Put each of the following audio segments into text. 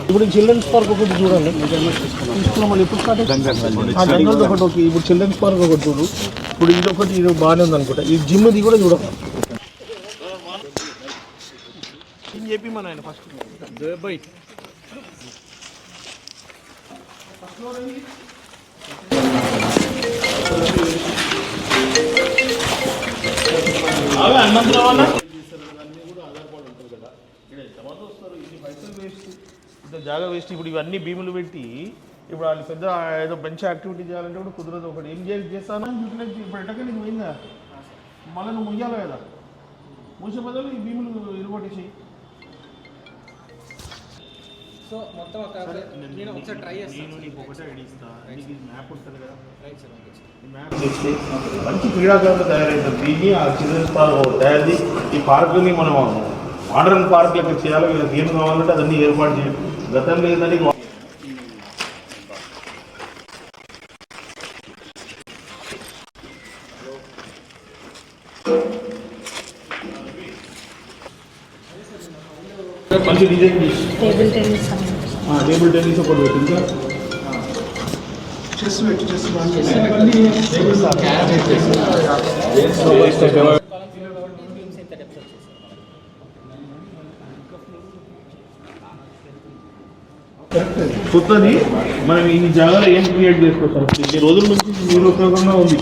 ఇప్పుడు children's park ఒకటి చూడండి, తీసుకున్నాం. మళ్ళీ ఎప్పుడు స్టార్ట్ జనరల్ ఒకటి. ఇప్పుడు చిల్డ్రన్స్ పార్క్ ఒకటి చూడు. ఇప్పుడు ఇది ఒకటి, ఇది బాగానే ఉంది అనుకుంటా. ఈ జిమ్ ఇది కూడా చూడక చెప్పి మన ఆయన ఫస్ట్ బై జాగా వేస్ట్. ఇప్పుడు ఇవన్నీ భీములు పెట్టి ఇప్పుడు వాళ్ళు పెద్ద ఏదో మంచి యాక్టివిటీ చేయాలంటే కూడా కుదరదు. ఒకటి ఏం చేస్తాను యూటిలైజ్. ఇప్పుడు ఎట్టగా నీకు పోయిందా, మళ్ళీ నువ్వు ముయ్యాలి కదా. మూసే బదులు ఈ భీములు ఇరుగొట్టేసి. సో మొత్తం నేను ఒకసారి ట్రై చేస్తాను. నీకు ఒకటే ఐడియా ఇస్తాను. మ్యాప్ ఉంటుంది కదా, మంచి క్రీడాకారులు తయారవుతారు. దీన్ని ఆ చిల్డ్రన్స్ పార్క్ తయారీ. ఈ పార్కుని మనం మోడర్న్ పార్క్ లెక్క చేయాలి. వీళ్ళకి ఏం కావాలంటే అదన్నీ ఏర్పాటు చేయాలి. గతంలో ఏంటంటే మంచి డిజైన్ టేబుల్ టెన్నిస్ ఒకటి పెట్టి ఇంకా కొత్తది మనం ఈ జాగాలో ఏం క్రియేట్ చేసుకోవచ్చు. ఈ రోజుల నుంచి మీరు ఉపయోగంగా ఉంది.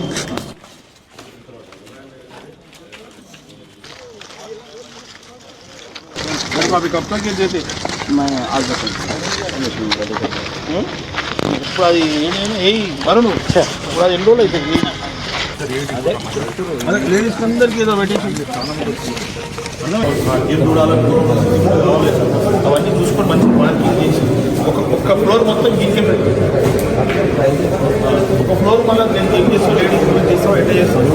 अभी कब तक ये देते मैं आज ఇప్పుడు అది మరణం ఇప్పుడు అది ఎన్ని రోజులు అవుతుంది. అదే లేడీస్ అందరికీ ఏదో పెట్టేసి అవన్నీ చూసుకొని మంచిగా మార్కింగ్ చేసి ఒక్క ఫ్లోర్ మొత్తం గీకే పెట్టి ఒక ఫ్లోర్ మళ్ళీ నేను ఏం చేస్తాను, లేడీస్ చేస్తాం, ఎట్లా చేస్తాను.